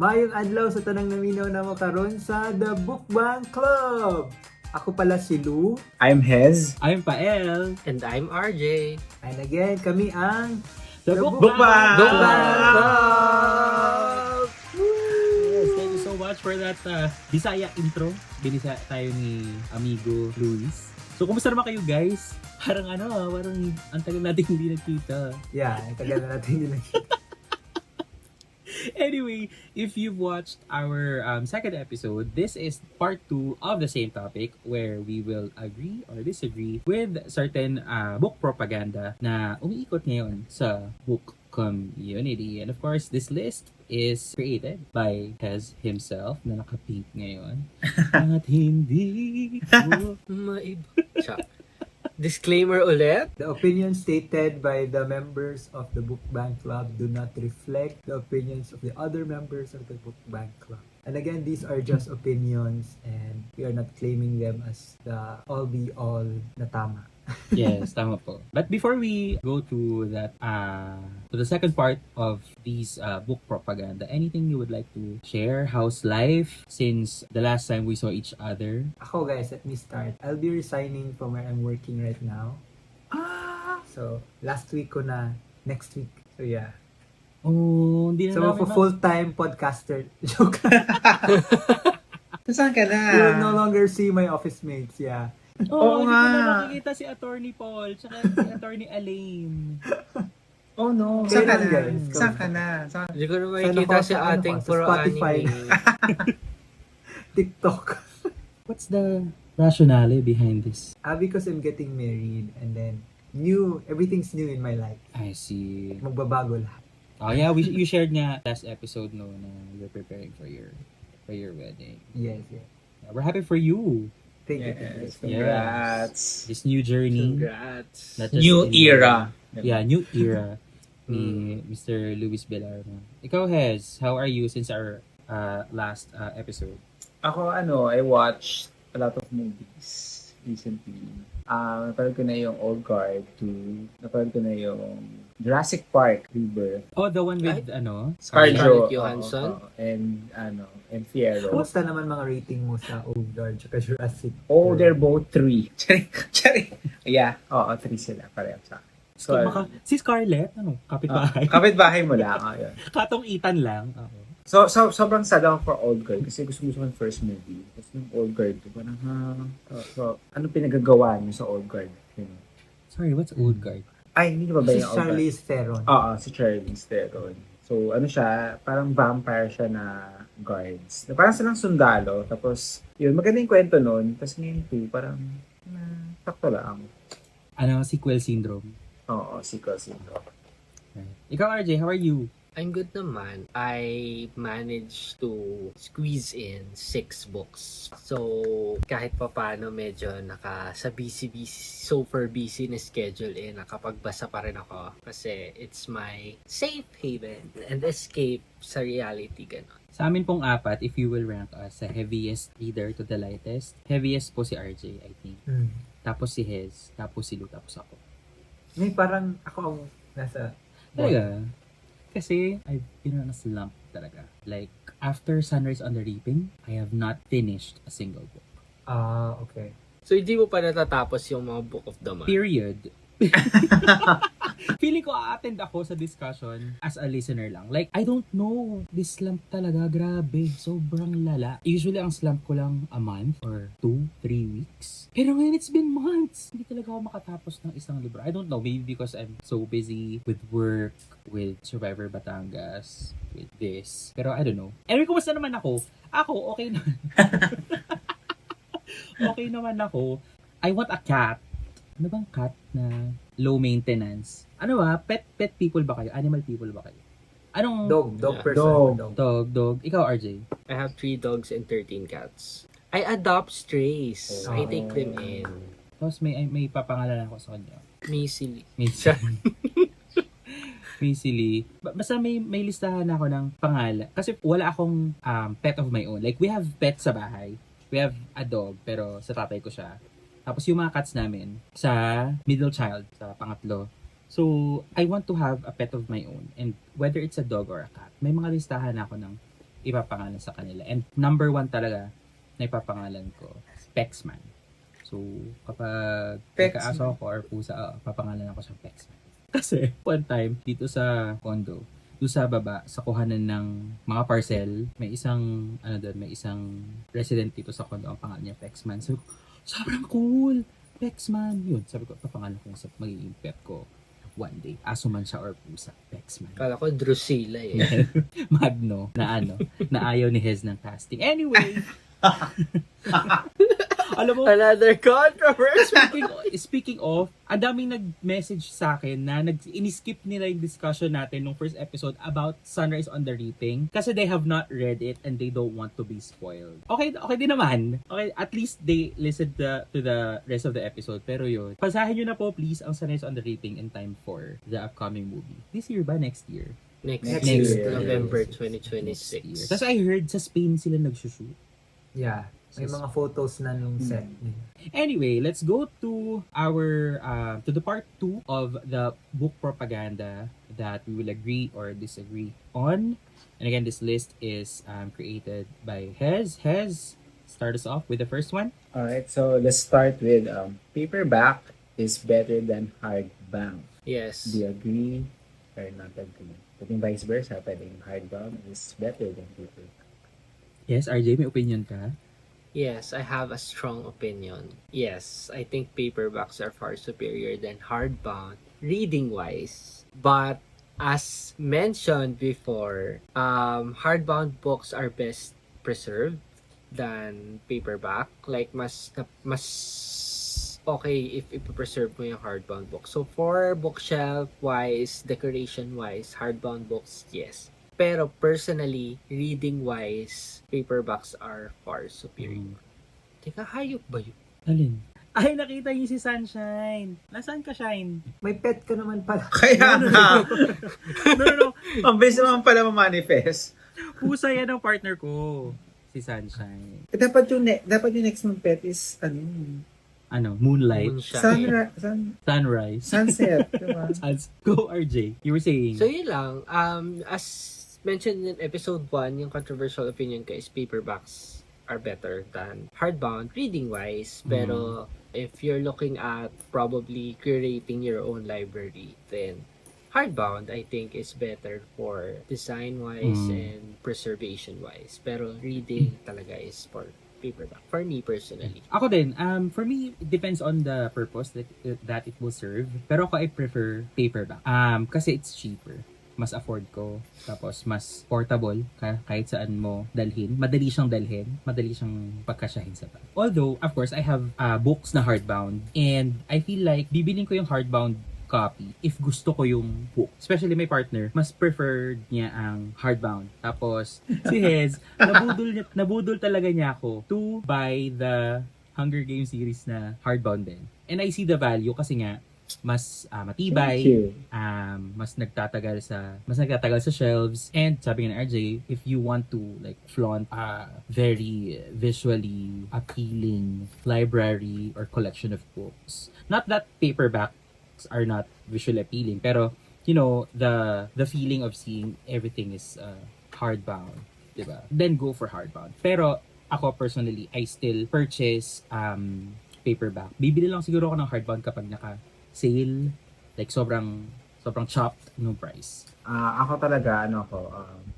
Maayong adlaw sa tanang naminaw na mo karon sa The Bookbank Club. Ako pala si Lou. I'm Hez. I'm Pael. And I'm RJ. And again, kami ang The Bookbank! Bookbank Club! Yes, thank you so much for that Bisaya intro. Binisa tayo ni amigo Luis. So, kumusta naman kayo guys? Parang ang tagal natin hindi nagkita. Yeah, tagal na natin yun. Anyway, if you've watched our second episode, this is part 2 of the same topic where we will agree or disagree with certain book propaganda na umiikot ngayon sa book community. And of course, this list is created by Hez himself na naka-pink ngayon. At hindi ko Maiba. Disclaimer ulit. The opinions stated by the members of the Bookbank Club do not reflect the opinions of the other members of the Bookbank Club. And again, these are just opinions and we are not claiming them as the all-be-all na tama. Yes, tama po. But before we go to that, to the second part of these book propaganda, anything you would like to share? How's life since the last time we saw each other? Ako guys, let me start. I'll be resigning from where I'm working right now. So, last week ko na, next week. So yeah. Oh, hindi na So, namin for full-time podcaster. Joke. Saan ka na? You will no longer see my office mates, yeah. Oo Oo nga. Hindi ko nga. na makikita si Attorney Paul tsaka si Attorney Elaine. Oh no. Kailan, Saan ka na? guys? Saan ka na? Saan? Hindi ko na Sana makikita ko si sa ating sa puro Spotify. anime. TikTok. What's the rationale behind this? Because I'm getting married and then everything's new in my life. I see. Magbabago lahat. Oh yeah, you shared nga last episode no na you're preparing for your wedding. Yes, yes. We're happy for you. Thank you, thank you. Yes, congrats. This new journey. Congrats. Not just New in- era. Yeah, new era ni Mr. Luis Belarno. Ikaw, Hez, how are you since our last episode? Ako I watched a lot of movies recently. Napanood ko na yung Old Guard 2. Napanood ko na yung Jurassic Park Rebirth. Oh, the one with Scarlett Johansson? And Fierro. Kumusta naman mga rating mo sa Old Guard at Jurassic? Oh, they're both 3. Charing. Yeah, 3 sila. Pareho sa akin. So, Si Scarlett, kapitbahay. kapitbahay mo lang. Yun. Katong Ethan lang. Oo. So, sobrang sad ako for Old Guard kasi gusto ko yung first movie. Tapos yung Old Guard, parang so, ano pinagagawa niyo sa Old Guard? You know? Sorry, what's Old Guard? Ay, hindi ba ba Si yung Old Guard? Charlize Theron. Oo, si Charlize Theron. So, siya, parang vampire siya na guards. Na parang silang sundalo. Tapos, yun, maganda yung kwento nun. Tapos ngayon 2, parang, sakto lang. Sequel syndrome. Oo, sequel syndrome. Right. Ikaw, RJ, how are you? I'm good naman. I managed to squeeze in 6 books. So, kahit pa paano medyo sa super busy na schedule nakapagbasa pa rin ako. Kasi it's my safe haven and escape sa reality, gano'n. Sa amin pong 4, if you will rank us sa heaviest reader to the lightest, heaviest po si RJ, I think. Tapos si Hez, tapos si Lu, tapos ako. May parang ako ang nasa... Talaga? Kasi I've been on a slump talaga. Like, after Sunrise on the Reaping, I have not finished a single book. Okay. So, hindi mo pa natatapos yung mga book of the month? Period. Feeling ko a-attend ako sa discussion as a listener lang. Like, I don't know. This slump talaga, grabe. Sobrang lala. Usually, ang slump ko lang a month or 2-3 weeks. Pero ngayon, it's been months. Hindi talaga ako makatapos ng isang libro. I don't know. Maybe because I'm so busy with work, with Survivor Batangas, with this. Pero I don't know. Anyway, kumusta naman ako? Ako, okay naman. Okay naman ako. I want a cat. Ano bang cat na low maintenance? Ano ba? Pet people ba kayo? Animal people ba kayo? Anong... Dog Yeah. person. Dog. Ikaw, RJ. I have 3 dogs and 13 cats. I adopt strays. I take them in. Tapos may papangalan ako sa kanya. Missily. Basically, basta may listahan ako ng pangalan. Kasi wala akong pet of my own. Like, we have pets sa bahay. We have a dog, pero sa tatay ko siya. Tapos yung mga cats namin, sa middle child, sa pangatlo. So, I want to have a pet of my own. And whether it's a dog or a cat, may mga listahan ako ng ipapangalan sa kanila. And number 1 talaga na ipapangalan ko, Pexman. So, kapag Pexman. nagka-aso ako or pusa, papangalan ako sa Pexman. Kasi, one time, dito sa condo, doon sa baba, sa kuhanan ng mga parcel, may isang resident dito sa condo, ang pangalan niya Pexman. So, sobrang cool! Pexman! Yun, sabi ko, papangalan ko sa magiging pet ko one day. Aso man siya or pusa, Pexman. Kala ko Drusilla eh. Magno, na ayaw ni Hez ng casting. Anyway, alam mo, Another controversy. speaking of, ang daming nag-message sa akin na in-skip nila yung discussion natin nung first episode about Sunrise on the Reaping kasi they have not read it and they don't want to be spoiled. Okay din naman. Okay, at least they listened to the rest of the episode. Pero yun, pasahin nyo na po please ang Sunrise on the Reaping in time for the upcoming movie. This year ba? Next year? Next Next year, year. November Next 2026. Tapos I heard sa Spain sila nagsushoot. Yeah. May mga photos na nung set nila. Anyway, let's go to our to the part 2 of the book propaganda that we will agree or disagree on. And again, this list is created by Hez. Hez, start us off with the first one. Alright, so let's start with paperback is better than hardbound. Yes. Do you agree or not agree? Pwedeng vice versa, pwedeng hardbound is better than paperback. Yes, RJ, may opinion ka? Yes, I have a strong opinion. Yes, I think paperbacks are far superior than hardbound reading-wise. But as mentioned before, hardbound books are best preserved than paperback. Like mas okay if ipa-preserve mo yung hardbound book. So for bookshelf-wise, decoration-wise, hardbound books, yes. Pero personally, reading-wise, paperbacks are far superior. Teka, hayop ba yun? Alin? Ay, nakita niyo si Sunshine. Nasaan ka, Shine? May pet ka naman pala. Kaya nga, No. ang bilis naman pala ma-manifest. Pusa yan ang partner ko. Si Sunshine. Dapat yung next mong pet is, Moonlight. Moonshine. Sunrise. Sunset, diba? Go, RJ. You were saying. So yun lang, as mentioned in episode 1, yung controversial opinion ko is paperbacks are better than hardbound reading-wise. Pero if you're looking at probably curating your own library, then hardbound, I think, is better for design-wise and preservation-wise. Pero reading talaga is for paperback. For me, personally. Ako din, for me, it depends on the purpose that it will serve. Pero ako, I prefer paperback. Kasi it's cheaper. Mas afford ko. Tapos, mas portable. Kahit saan mo dalhin. Madali siyang dalhin. Madali siyang pagkasyahin sa bag. Although, of course, I have books na hardbound. And I feel like, bibiling ko yung hardbound copy if gusto ko yung book. Especially my partner, mas preferred niya ang hardbound. Tapos, si Hez, nabudol talaga niya ako to buy the Hunger Games series na hardbound din. And I see the value kasi nga, mas matibay, Thank you. mas nagtatagal sa shelves, and sabi nga ng RJ, if you want to like flaunt a very visually appealing library or collection of books, not that paperbacks are not visually appealing, pero you know, the feeling of seeing everything is hardbound, diba? Then go for hardbound. Pero ako personally, I still purchase paperback. Bibili lang siguro ako ng hardbound kapag naka-sale, like sobrang chopped no price. Ako talaga,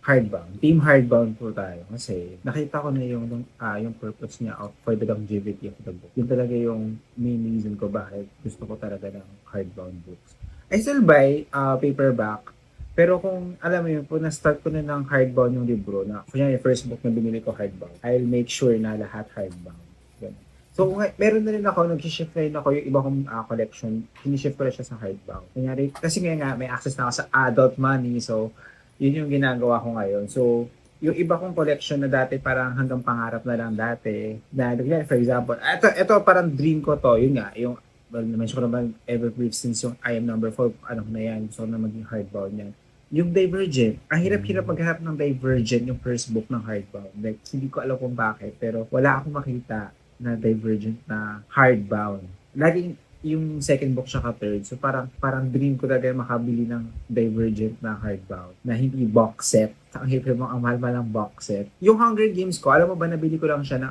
hardbound. Team hardbound po tayo. Kasi nakita ko na yung purpose niya for the longevity of the book. Yun talaga yung main reason ko bakit gusto ko talaga ng hardbound books. I still buy paperback. Pero kung, alam mo yun, kung na-start ko na ng hardbound yung libro, na kunyari yung first book na binili ko hardbound, I'll make sure na lahat hardbound. Ganun. So, meron na rin ako, nag-shift na rin ako yung iba kong collection, sinishift ko na siya sa hardbound. Kunyari, kasi nga, may access na ako sa adult money, so, yun yung ginagawa ko ngayon. So, yung iba kong collection na dati parang hanggang pangarap na lang dati, na, for example, ito parang dream ko to, yun nga, yung, na-mention ko naman ever brief since yung I Am Number 4, na yan, so na maging hardbound yan. Yung Divergent, ang hirap-hirap maghanap ng Divergent, yung first book ng hardbound. Like, hindi ko alam kung bakit, pero wala akong makita na Divergent na hardbound. Laging yung second book siya third. So parang dream ko talaga makabili ng Divergent na hardbound na hindi box set. Ang hirap mo, ang mahal-mahal ng box set. Yung Hunger Games ko, alam mo ba, nabili ko lang siya ng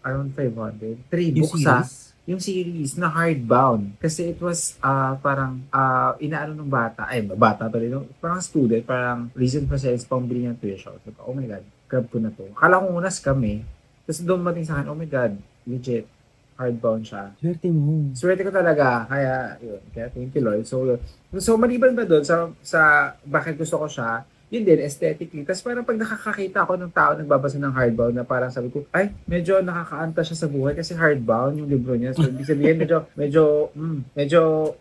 around 500. 3 Yung books series? yung series na hardbound. Kasi it was parang inaano ng bata tuloy, no? Parang student, parang reason for sales pang bili ng tuition. So, oh my God, grab ko na to. Akala ko muna scam eh. Tapos dumating sa akin, oh my God, legit, hardbound siya. Swerte mo. Swerte ko talaga, kaya yun, kaya thank you Lord. So maliban ba doon sa bakit gusto ko siya, yun din, aesthetically. Tapos parang pag nakakakita ako ng tao nagbabasa ng hardbound na parang sabi ko, ay, medyo nakakaanta siya sa buhay kasi hardbound yung libro niya. So, ibig sabihin, medyo,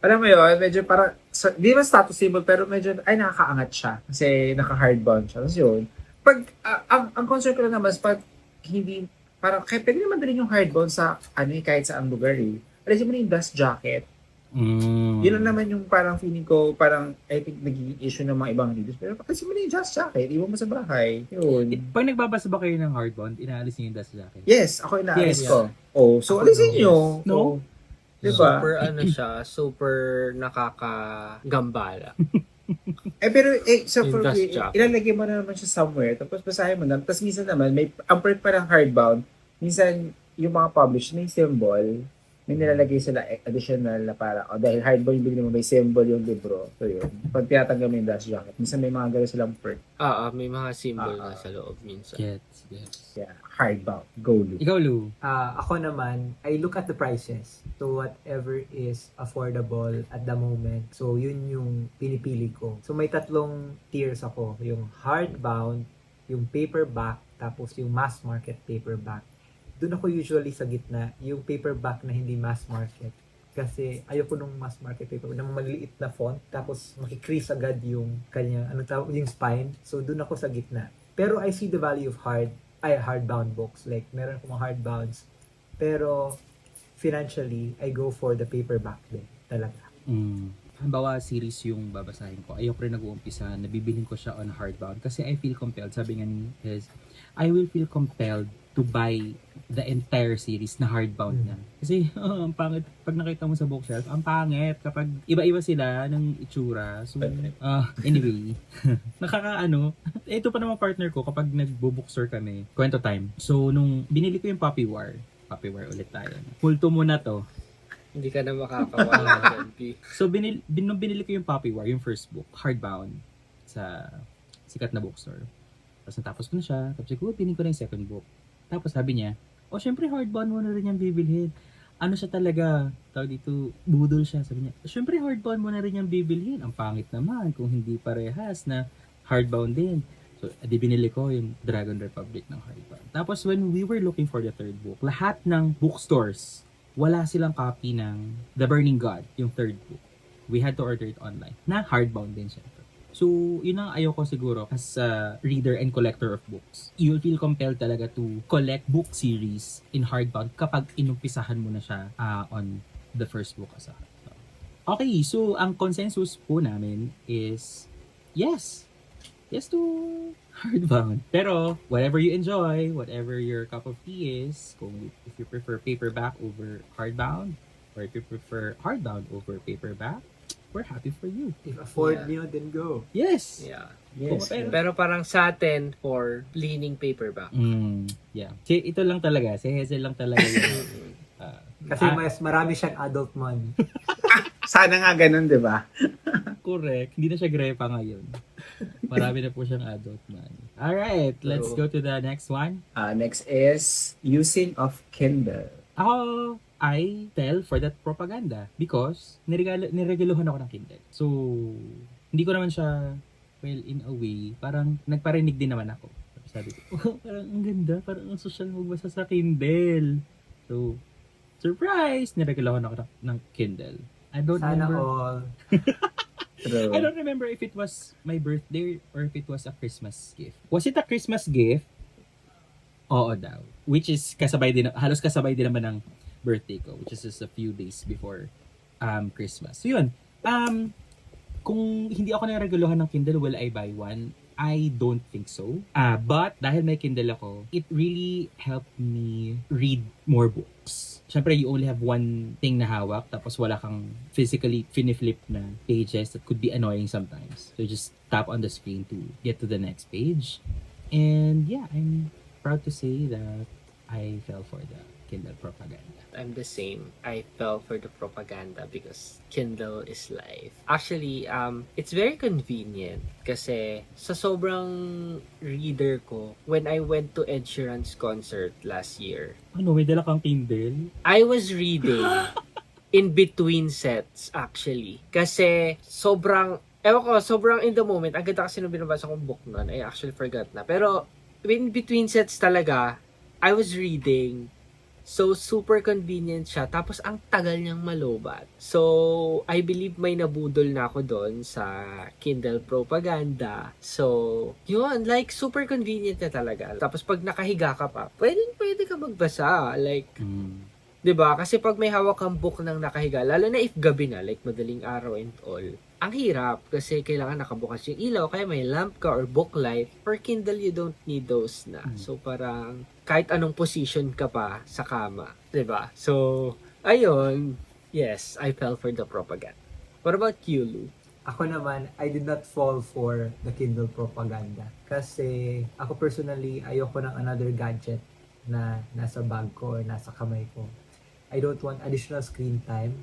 alam mo yun, medyo parang, di ba status symbol, pero medyo, ay, nakakaangat siya kasi naka-hardbound siya. Tapos yun, ang concern ko lang naman, pag hindi, parang, kaya pwede naman din yung hardbound sa, kahit sa ang lugar eh. Alisin mo na yung dust jacket. Yun lang naman yung parang feeling ko, parang I think naging issue ng mga ibang readers. Pero kasi mo na yung dust jacket, iwan mo sa bahay. Yun. Pag nagbabasa ba kayo ng hardbound, inaalis niyo yung dust jacket? Yes, ako inaalis Yes. ko. Oh, so Ako alisin no. nyo. No? Oh, diba? Super siya, super nakakagambala. Pero so Yung for dust jacket. ilalagay mo na naman siya somewhere, tapos basahin mo na. Tapos minsan naman, ang part pa ng hardbound, minsan yung mga published, may symbol, may nilalagay sila additional na para, dahil hardbound yung bigyan mo, may symbol yung libro. So yun, pag tinatanggal mo yung dust jacket, minsan may mga gano'n silang perk. May mga symbol na sa loob minsan. Gets. Yeah, hardbound. Go, Lu. Ikaw, Lou. Ako naman, I look at the prices. So whatever is affordable at the moment. So yun yung pinipili ko. So may tatlong tiers ako. Yung hardbound, yung paperback, tapos yung mass market paperback. Doon ako usually sa gitna, yung paperback na hindi mass market. Kasi ayoko nung mass market paperback na maliit na font, tapos makikrease agad yung kanyang, yung spine. So doon ako sa gitna. Pero I see the value of hardbound books. Like, meron akong mga hardbounds. Pero financially, I go for the paperback din. Talaga. Halimbawa, series yung babasahin ko. Ayoko rin nag-uumpisa, nabibilin ko siya on hardbound kasi I feel compelled. Sabi nga ni Hez, I will feel compelled to buy the entire series na hardbound na. Kasi, ang pangit. Pag nakita mo sa bookshelf, ang pangit kapag iba-iba sila ng itsura. So, anyway, ito pa naman partner ko kapag nagbo-bookstore kami, kwento time. So, nung binili ko yung Puppy War ulit tayo. Multo muna to. Hindi ka na makakawala dyan, P. So, nung binili ko yung Puppy War, yung first book, hardbound, sa sikat na bookstore. Tapos natapos ko na siya. Tapos pinili ko na yung second book. Tapos sabi niya, syempre hardbound mo na rin yung bibilhin. Ano siya talaga, tawag dito, budol siya. Sabi niya, syempre hardbound mo na rin yung bibilhin. Ang pangit naman kung hindi parehas na hardbound din. So, binili ko yung Dragon Republic ng hardbound. Tapos when we were looking for the third book, lahat ng bookstores, wala silang copy ng The Burning God, yung third book. We had to order it online. Na hardbound din siya. So, yun ang ayoko siguro as a reader and collector of books. You'll feel compelled talaga to collect book series in hardbound kapag inumpisahan mo na siya on the first book as a hardbound. Okay, so ang consensus po namin is yes to hardbound. Pero, whatever you enjoy, whatever your cup of tea is, if you prefer paperback over hardbound, or if you prefer hardbound over paperback, we're happy for you. If afford nyo, then go. Yes! Yeah. Yes. Pero parang sa atin, for leaning paperback. Yeah. Ito lang talaga. Si Hazel lang talaga yung... Kasi mas marami siyang adult money. Sana nga ganun, di ba? correct. Hindi na siya grepa ngayon. Marami na po siyang adult money. Alright, let's go to the next one. Next is using of Kindle. Ako, I fell for that propaganda because niregaluhan ako ng Kindle. So, hindi ko naman siya, well, in a way, parang nagparinig din naman ako. Sabi ko, parang ang ganda, parang ang social magbasa sa Kindle. So, surprise! Niregaluhan ako ng Kindle. I don't Sana remember. all. True. I don't remember if it was my birthday or if it was a Christmas gift. Was it a Christmas gift? Oo daw. Which is halos kasabay din naman ng birthday ko, which is just a few days before Christmas. So yun, kung hindi ako nareguluhan ng Kindle, will I buy one? I don't think so. But dahil may Kindle ako, it really helped me read more books. Siyempre, you only have one thing na hawak, tapos wala kang physically finiflip na pages that could be annoying sometimes. So you just tap on the screen to get to the next page. And yeah, I'm proud to say that I fell for the Kindle propaganda. I'm the same. I fell for the propaganda because Kindle is life. Actually, it's very convenient kasi sa sobrang reader ko, when I went to Ed Sheeran's concert last year, Ano, may dala kang Kindle? I was reading in between sets actually. Kasi sobrang, ewan ko, sobrang in the moment, ang ganda kasi nung binabasa kong book nun, I actually forgot na. Pero in between sets talaga, I was reading. So, super convenient siya. Tapos, ang tagal niyang malobat. So, I believe may nabudol na ako doon sa Kindle propaganda. So, yun. Like, super convenient na talaga. Tapos, pag nakahiga ka pa, pwede ka magbasa. Like, 'di ba? Kasi pag may hawak kang book ng nakahiga, lalo na if gabi na, like madaling araw and all, ang hirap kasi kailangan nakabukas yung ilaw, kaya may lamp ka or book light. For Kindle, you don't need those na. So parang kahit anong position ka pa sa kama, 'di ba? So, ayun. Yes, I fell for the propaganda. What about you, Lou? Ako naman, I did not fall for the Kindle propaganda. Kasi ako personally, ayoko ng another gadget na nasa bag ko or nasa kamay ko. I don't want additional screen time.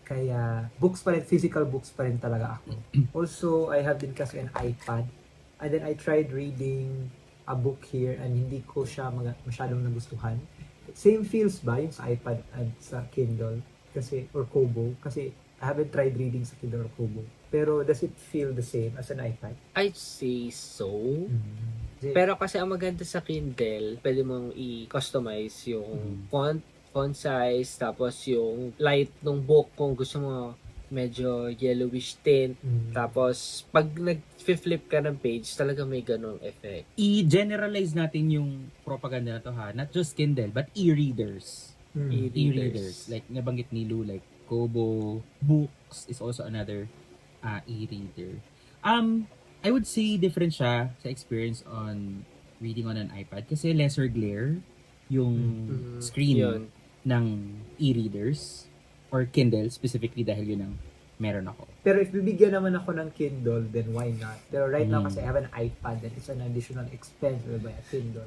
Kaya books pa rin, physical books pa rin talaga ako. Also, I have din kasi an iPad. And then I tried reading a book here and hindi ko siya masyadong nagustuhan. Same feels ba yung sa iPad and sa Kindle? Kasi, or Kobo? Kasi I haven't tried reading sa Kindle or Kobo. Pero does it feel the same as an iPad? I'd say so. Mm-hmm. Pero kasi ang maganda sa Kindle, pwede mong i-customize yung font size, tapos yung light ng book kung gusto mo medyo yellowish tint. Tapos, pag nag-flip ka ng page, talaga may ganong effect. I-generalize natin yung propaganda na to ha. Not just Kindle, but e-readers. E-readers. Like, nabanggit ni Lou, like, Kobo. Books is also another e-reader. I would say different siya sa experience on reading on an iPad kasi lesser glare yung screen Yun. ng e-readers or Kindle specifically dahil yun ang meron ako. Pero if bibigyan naman ako ng Kindle, then why not? Pero right now kasi I have an iPad and it's an additional expense to buy a Kindle.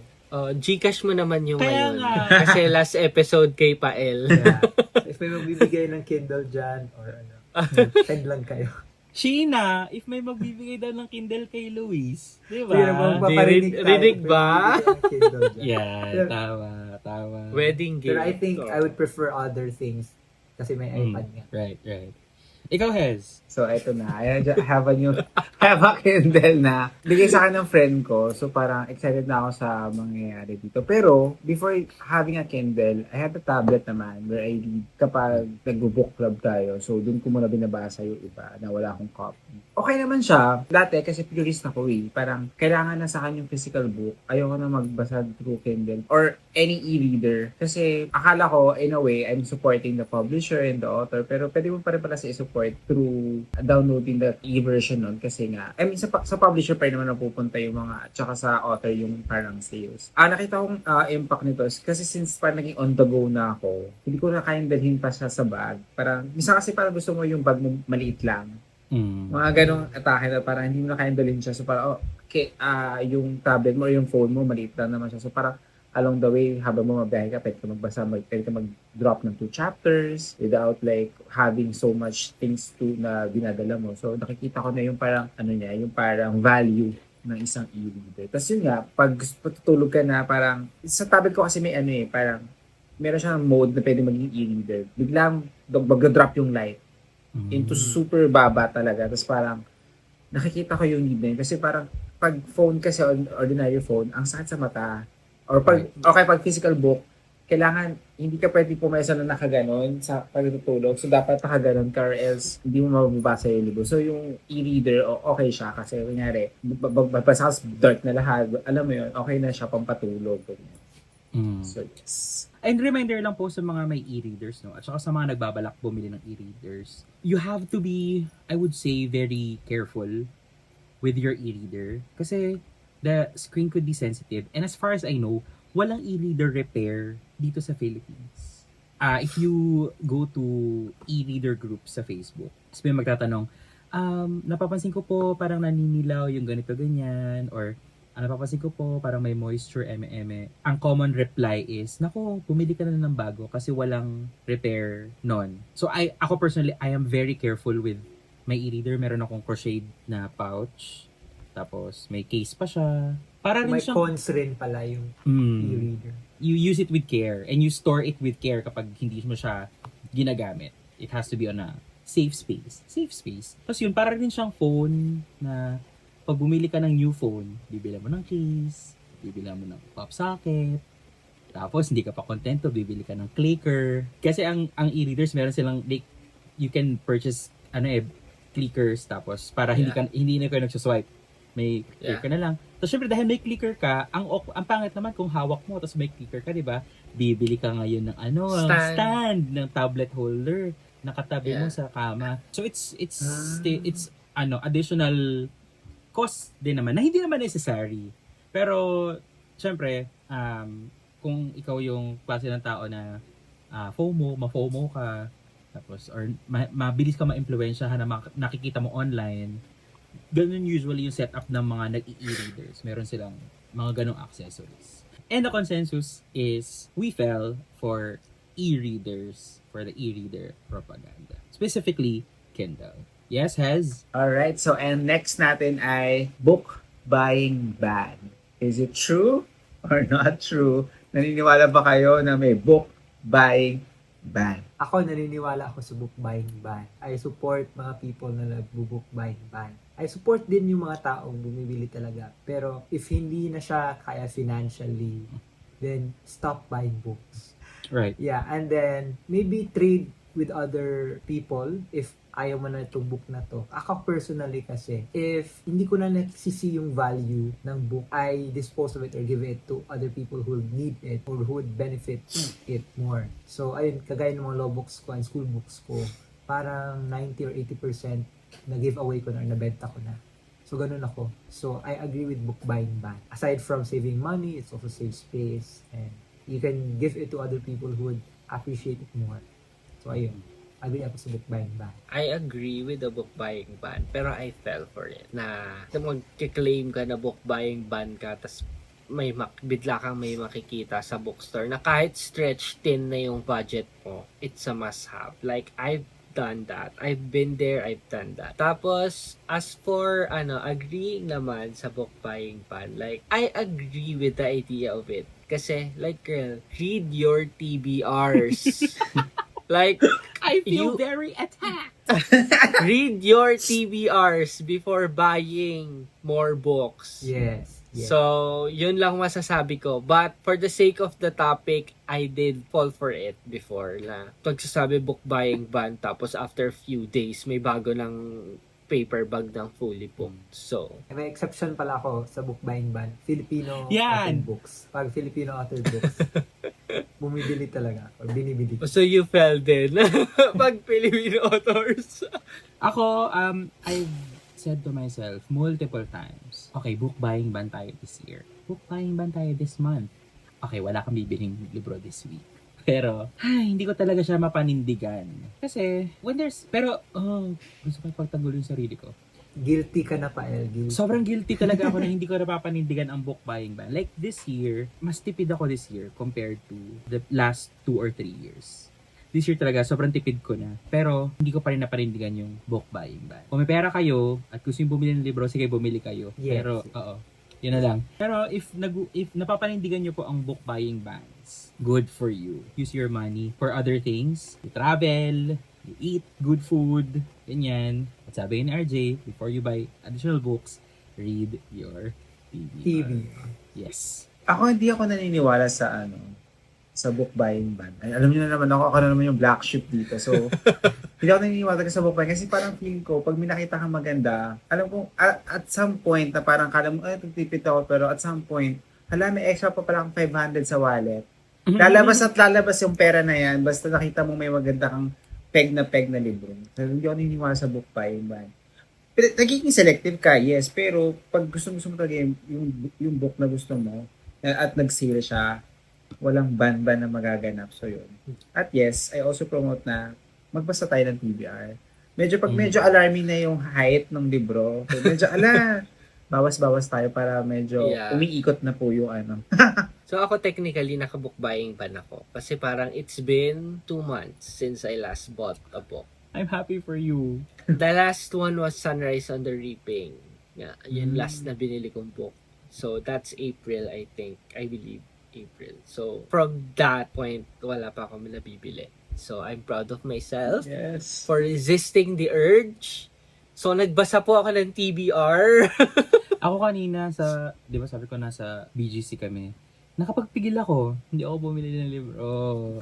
Gcash mo naman yung Kaya ngayon. nga. Kasi last episode kay Pael. Yeah. If may magbibigay ng Kindle dyan or ano, send lang kayo. Sheena, if may magbibigay daw ng Kindle kay Luis, di ba? Hindi naman paparinig tayo. Rinig If may ba? magbibigay ng Kindle dyan. Yeah, Pero- tama. Wedding gift. Pero I think I would prefer other things kasi may iPad nga. Right. Ikaw, Hez. So, eto na. I have a Kindle na bigay sa akin ng friend ko. So, parang excited na ako sa mangyayari dito. Pero, before having a Kindle, I have a tablet naman where I read kapag nag-book club tayo. So, dun ko muna binabasa yung iba na wala akong copy. Okay naman siya. Dati, kasi purist ako eh. Parang, kailangan na sa akin yung physical book. Ayoko na magbasa through Kindle or any e-reader. Kasi, akala ko, in a way, I'm supporting the publisher and the author. Pero, pwede mo pa rin pala support through downloading the e-version nun. Kasi nga, I mean, sa publisher pa rin naman napupunta yung mga, tsaka sa author yung parang sales. Nakita kong impact nito. Kasi since parang naging on the go na ako, hindi ko na kayang dalhin pa siya sa bag. Parang, misa kasi parang gusto mo yung bag mo maliit lang. Mga ganong atake na parang hindi mo na kayang dalhin siya. So parang, okay, yung tablet mo or yung phone mo, maliit lang naman siya. So parang, along the way, habang mo mabiyahe ka, pwede ka magbasa, pwede ka mag-drop ng 2 chapters without like having so much things to na dinadala mo. So nakikita ko na yung parang, yung parang value ng isang e-reader. Tapos yun nga, pag patutulog ka na, parang, sa tablet ko kasi may parang, meron siyang mode na pwede maging e-reader. Biglang, mag-drop yung light into super baba talaga. Tapos parang, nakikita ko yung need na yun. Kasi parang, pag phone kasi, ordinary phone, ang sakit sa mata. Or pag physical book, kailangan, hindi ka pwede pumesa na nakaganon sa pagtutulog. So, dapat nakaganon ka or else hindi mo mababasa yung libro. So, yung e-reader, okay siya. Kasi, kunyari, magbasa ka dark na lahat. Alam mo yun, okay na siya pampatulog. So, yes. And reminder lang po sa mga may e-readers, no? At saka sa mga nagbabalak bumili ng e-readers, you have to be, I would say, very careful with your e-reader. Kasi the screen could be sensitive. And as far as I know, walang e-reader repair dito sa Philippines. If you go to e-reader groups sa Facebook, tapos may magtatanong, napapansin ko po parang naninilaw yung ganito ganyan, or napapansin ko po parang may moisture eme. Ang common reply is, nako, bumili ka na ng bago kasi walang repair nun. So ako personally, I am very careful with my e-reader. Meron akong crocheted na pouch, tapos may case pa siya. Para rin May siyang cons rin pala yung Mm. e-reader. You use it with care and you store it with care kapag hindi mo siya ginagamit. It has to be on a safe space. Tapos yun, para rin siyang phone na pag bumili ka ng new phone, bibili mo ng case, bibili mo ng pop socket, tapos hindi ka pa kontento, bibili ka ng clicker. Kasi ang e-readers, meron silang, you can purchase, clickers, tapos para hindi na kayo nagsaswipe. May clicker ka na lang. So, syempre, dahil may clicker ka, ang pangit naman kung hawak mo, tapos may clicker ka, di ba? Bibili ka ngayon ng stand ng tablet holder, nakatabi mo sa kama. So, it's additional cost din naman, na hindi naman necessary. Pero, syempre, kung ikaw yung klase ng tao na ma-FOMO ka, tapos, or mabilis ka ma-impluwensyahan na nakikita mo online, ganun usually yung setup ng mga nag-e-readers. Meron silang mga ganong accessories. And the consensus is we fell for e-readers for the e-reader propaganda. Specifically, Kindle. Yes, Hez? Alright, so and next natin ay book buying ban. Is it true or not true? Naniniwala ba kayo na may book buying ban? Ako, naniniwala ako sa book buying ban. I support mga people na nagbo-book buying ban. I support din yung mga taong bumibili talaga. Pero if hindi na siya kaya financially, then stop buying books. Right. Yeah, and then maybe trade with other people if ayaw mo na itong book na to. Ako personally kasi, if hindi ko na nagsisi yung value ng book, I dispose of it or give it to other people who would need it or who would benefit it more. So, ayun, kagaya ng mga law books ko and school books ko, parang 90 or 80% na giveaway ko na or nabenta ko na. So, ganun ako. So, I agree with book buying ban. Aside from saving money, it's also save space and you can give it to other people who would appreciate it more. So, ayun. Agree ako sa book buying ban. I agree with the book buying ban, pero I fell for it. Na magkiklaim ka na book buying ban ka, tas bigla kang may makikita sa bookstore na kahit stretch thin na yung budget mo, it's a must-have. Like, I've done that. I've been there, I've done that. Tapos, as for, agreeing naman sa book buying ban, like, I agree with the idea of it. Kasi, like, girl, read your TBRs. Like, I feel very attacked. read your TBRs before buying more books. Yes. Yes. So, yun lang masasabi ko. But, for the sake of the topic, I did fall for it before. Na pagsasabi book buying ban, tapos after few days, may bago ng paper bag ng fully booked. So, May exception pala ako sa book buying ban. Filipino Yan! authored books. Pag Filipino authored books, bumibili talaga. Or binibili. so you fell din. Pag Filipino authors. Ako, I've said to myself multiple times, okay, book buying ban tayo this year. Book buying ban tayo this month. Okay, wala kang bibiling libro this week. Pero, hindi ko talaga siya mapanindigan. Kasi, gusto ko ipagtanggol yung sarili ko. Guilty ka na pa, El. Guilty. Sobrang guilty talaga ako na hindi ko napapanindigan ang book buying ban. Like this year, mas tipid ako this year compared to the last 2 or 3 years. This year talaga, sobrang tipid ko na. Pero, hindi ko pa rin napanindigan yung book buying ban. Kung may pera kayo, at gusto yung bumili ng libro, sige, bumili kayo. Yes. Pero, yun na lang. Pero, if napapanindigan nyo po ang book buying bans, good for you. Use your money for other things. You travel, you eat good food, ganyan. At sabi ni RJ, before you buy additional books, read your TV. Yes. Hindi ako naniniwala sa book buying ban. Ay, alam niyo na naman ako na naman yung black sheep dito. So, hindi ako naniniwala sa book buying kasi parang feeling ko, pag may nakita kang maganda, alam ko, at some point, na parang kala mo, tagtipid ako, pero at some point, may extra pa pala akong 500 sa wallet. Lalabas yung pera na yan, basta nakita mo may maganda kang peg na libro. So, hindi ako naniniwala sa book buying ban. Pero nagiging selective ka, yes. Pero pag gusto mo talaga yung book na gusto mo, at nag-sale siya, walang ban-ban na magaganap. So, yun. At yes, I also promote na magbasa tayo ng TBR. Medyo alarming na yung height ng libro. So, medyo, bawas-bawas tayo para medyo Yeah. umiikot na po yung ano. So ako technically naka-book buying ban ako. Kasi parang it's been 2 months since I last bought a book. I'm happy for you. The last one was Sunrise on the Reaping. Yeah, yun last na binili kong book. So that's April, I think. I believe April. So from that point, wala pa akong nabibili. So I'm proud of myself Yes. for resisting the urge. So nagbasa po ako ng TBR. Ako kanina di ba sabi ko nasa BGC kami, nakapagpigil ako. Hindi ako bumili ng libro.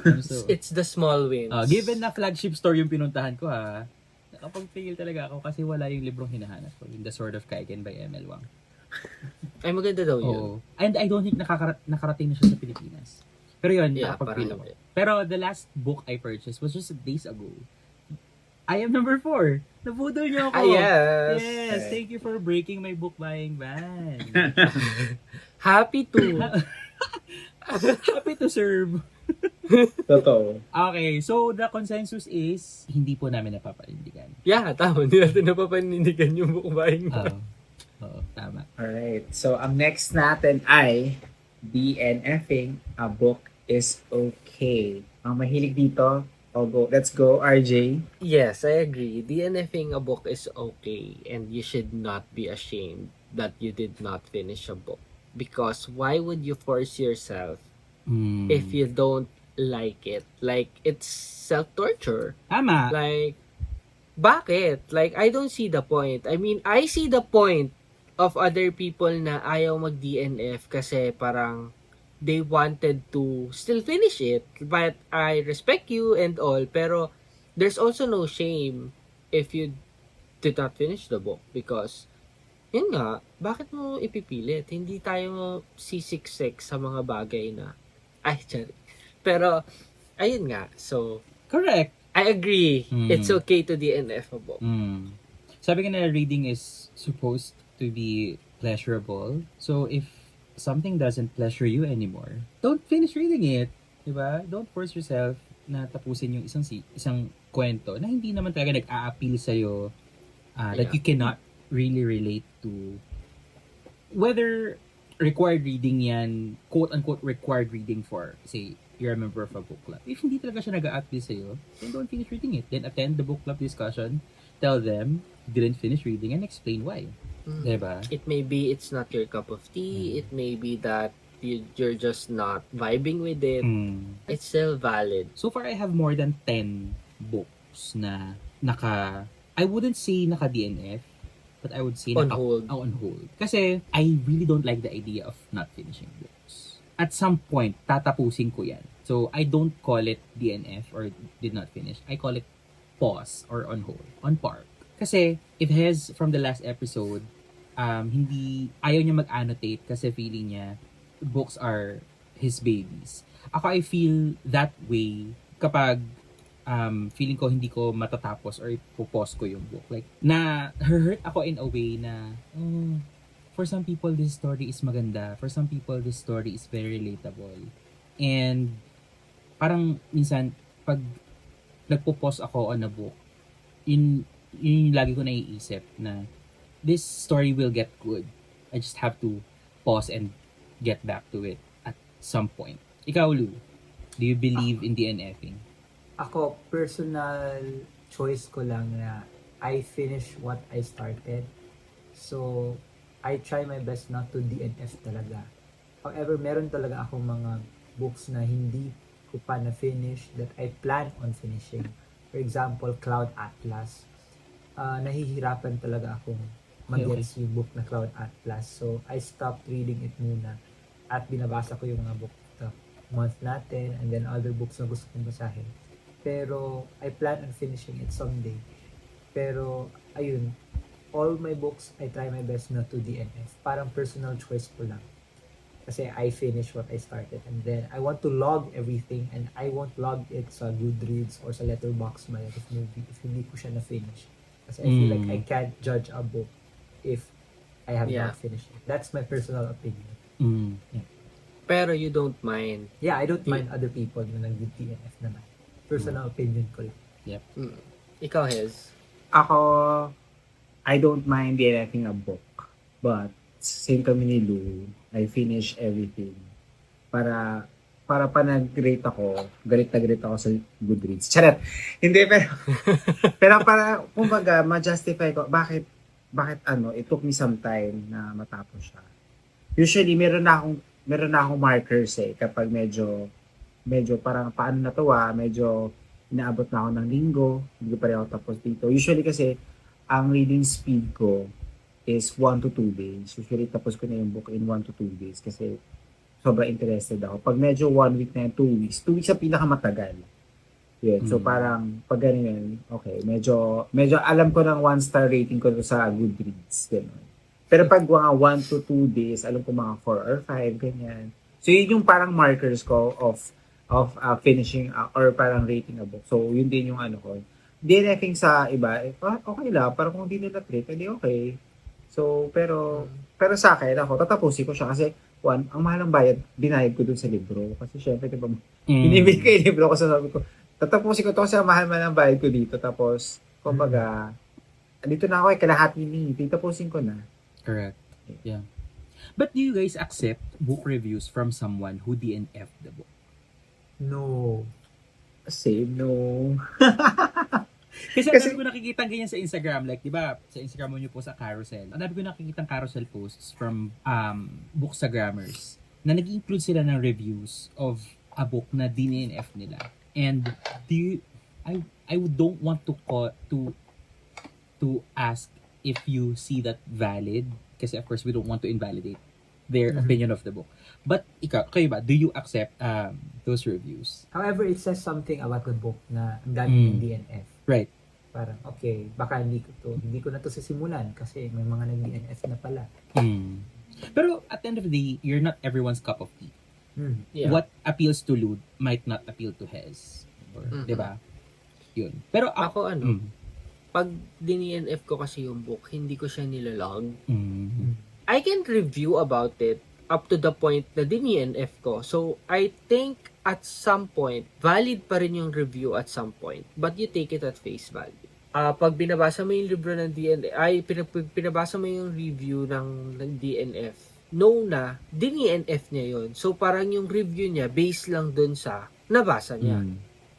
I'm so, It's the small wins. given na flagship store yung pinuntahan ko ha, nakapagpigil talaga ako kasi wala yung librong hinahanap ko. Yung The Sword of Kaigen by M.L. Wang. Ay maganda daw yun. Oo. And I don't think nakarating na siya sa Pilipinas. Pero yun, Yeah, nakapagpigil parang ako. Pero the last book I purchased was just days ago. I am number 4. Nabudol niyo ako. Ah, yes. Yes, thank you for breaking my book buying ban. Happy to. Happy to serve. Totoo. Okay, so the consensus is hindi po namin napapanindigan. Yeah, tama. Hindi natin napapanindigan yung book buying ban. Oo, tama. Alright. So, ang next natin ay DNFing a book is okay. Ang mahilig dito, let's go, RJ. Yes, I agree. DNFing a book is okay and you should not be ashamed that you did not finish a book. Because why would you force yourself if you don't like it? Like, it's self-torture. Tama. Like, bakit? Like, I don't see the point. I mean, I see the point of other people na ayaw mag-DNF kasi parang they wanted to still finish it. But I respect you and all. Pero there's also no shame if you did not finish the book. Because, yun nga, bakit mo ipipilit? Hindi tayo sisiksik sa mga bagay na, ay, sorry. Pero, ayun nga. So, Correct. I agree. Mm. It's okay to DNF a book. Sabi nga na reading is supposed to be pleasurable. So if something doesn't pleasure you anymore, don't finish reading it. Diba? Don't force yourself na tapusin yung isang kwento na hindi naman talaga nag-a-appeal sa'yo, that you cannot really relate to. Whether required reading yan, quote-unquote required reading for, say, you're a member of a book club. If hindi talaga siya nag-a-appeal sa'yo, then don't finish reading it. Then attend the book club discussion, tell them you didn't finish reading and explain why. Diba? It may be it's not your cup of tea. It may be that you're just not vibing with it. It's still valid. So far, I have more than 10 books na I wouldn't say naka-DNF, but I would say On hold. on hold. Kasi I really don't like the idea of not finishing books. At some point, tatapusin ko yan. So I don't call it DNF or did not finish. I call it pause or on hold, on park. Kasi if Hez from the last episode, ayaw niya mag-annotate kasi feeling niya books are his babies. Ako, I feel that way kapag feeling ko hindi ko matatapos or ipopause ko yung book. Like, hurt ako in a way na, for some people, this story is maganda. For some people, this story is very relatable. And, parang, minsan, pag nagpo-pause ako on a book, yun yung lagi ko naiisip na, this story will get good. I just have to pause and get back to it at some point. Ikaw, Lou, do you believe in DNFing? Ako, personal choice ko lang na I finish what I started. So, I try my best not to DNF talaga. However, meron talaga akong mga books na hindi ko pa na-finish that I plan on finishing. For example, Cloud Atlas. Nahihirapan talaga akong mag-gets yung book na Cloud Atlas. So, I stopped reading it muna. At binabasa ko yung mga book the month natin and then other books na gusto kong basahin. Pero, I plan on finishing it someday. Pero, ayun, all my books, I try my best not to DNF. Parang personal choice ko lang. Kasi I finish what I started. And then, I want to log everything and I won't log it sa Goodreads or sa Letterboxd by this movie if hindi ko siya na-finish. Kasi I feel like Mm. I can't judge a book if I have Yeah. not finished it. That's my personal opinion. Mm. Pero you don't mind. Yeah, I don't Yeah. mind other people na nag-DNF naman. Personal opinion ko lang. Mm. Ikaw, Hez. Ako, I don't mind DNFing a book. But, same kami ni Lou, I finish everything. Para pa nag-rate ako, galit na galit ako sa Goodreads. Charot! Hindi, pero para, kumbaga, ma-justify ko, bakit it took me some time na matapos siya. Usually, meron na akong markers kapag medyo parang paano na to medyo inaabot na ako ng linggo, hindi pa rin ako tapos dito. Usually kasi, ang reading speed ko is 1 to 2 days. Usually, tapos ko na yung book in 1 to 2 days kasi sobrang interested ako. Pag medyo 1 week na yan, 2 weeks. 2 weeks ang pinakamatagal. Yun. So, parang, pag ganyan, okay, medyo alam ko ng 1-star rating ko sa Goodreads. Ganun. Pero pag mga 1 to 2 days, alam ko mga 4 or 5, ganyan. So, yun yung parang markers ko of finishing or parang rating a book. So, yun din yung ano ko. DNFing sa iba, okay lang. Parang kung di nila treat, edi okay. So, pero sa akin, ako, tatapusin ko siya kasi, one, ang mahal ng bayad, binayad ko dun sa libro. Kasi syempre, diba, binibili ko yung libro ko sa sabi ko, tatapusin ko to kasi ang mahal man ang bayad ko dito. Tapos, kumbaga, dito na ako kalahati ni, tatapusin ko na. Correct. Yeah. But do you guys accept book reviews from someone who DNF the book? No. Same, no. Kasi ang dami ko nakikita ganyan sa Instagram. Like, di ba, sa Instagram mo nyo po sa carousel. Ang dami ko nakikita carousel posts from bookstagrammers na nag-include sila ng reviews of a book na DNF nila. And I don't want to ask if you see that valid. Kasi of course, we don't want to invalidate their opinion of the book. But kayo ba, do you accept those reviews? However, it says something about the book na ang dami ng DNF. Right. Parang, okay, baka hindi ko na to sisimulan kasi may mga nag-DNF na pala. Pero at the end of the day, you're not everyone's cup of tea. Yeah. What appeals to Lud might not appeal to Hez. Or, di ba? Yun. Pero Ako pag DNF ko kasi yung book, hindi ko siya nilalog. I can review about it up to the point na DNF ko. So, I think at some point, valid pa rin yung review at some point. But you take it at face value. Pag binabasa mo yung libro ng DNF, pinabasa mo yung review ng DNF, know na, DNF niya yun. So, parang yung review niya, based lang dun sa nabasa niya.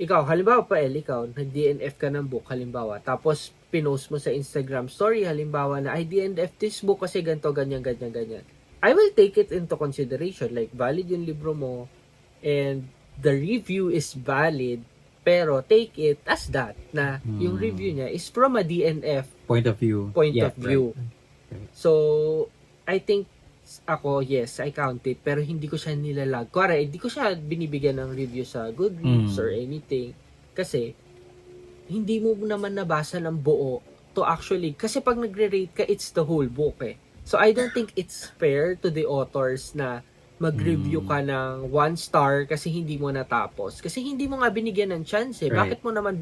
Ikaw, halimbawa pa, ikaw, nag-DNF ka ng book, halimbawa, tapos pinost mo sa Instagram story, halimbawa na, I DNF this book kasi ganito, ganyan. I will take it into consideration. Like, valid yung libro mo, and the review is valid, pero take it as that, na yung review niya is from a DNF point of view. Right. So, I think, ako, yes, I count it, pero hindi ko siya nilalag. Kuwari, hindi ko siya binibigyan ng review sa Goodreads or anything. Kasi, hindi mo naman nabasa ng buo to actually, kasi pag nagre-rate ka, it's the whole book eh. So, I don't think it's fair to the authors na mag-review ka ng 1 star kasi hindi mo natapos. Kasi hindi mo nga binigyan ng chance eh. Right. Bakit mo naman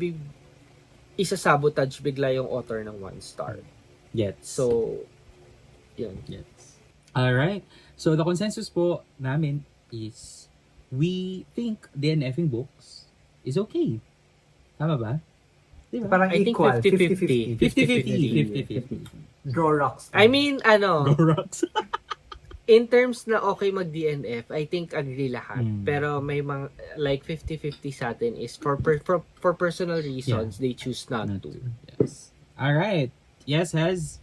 isa-sabotage bigla yung author ng 1 star? Yes. So, yun. Yes. Alright. So, the consensus po namin is we think DNFing books is okay. Tama ba? Diba? Parang I think equal, 50-50. 50-50. 50-50. Draw rocks. I mean, Go Rocks. in terms na okay mag-DNF, I think agree lahat. Pero may mga, like 50-50 sa atin is for personal reasons, they choose not to. Yes. Alright. Yes, Hez?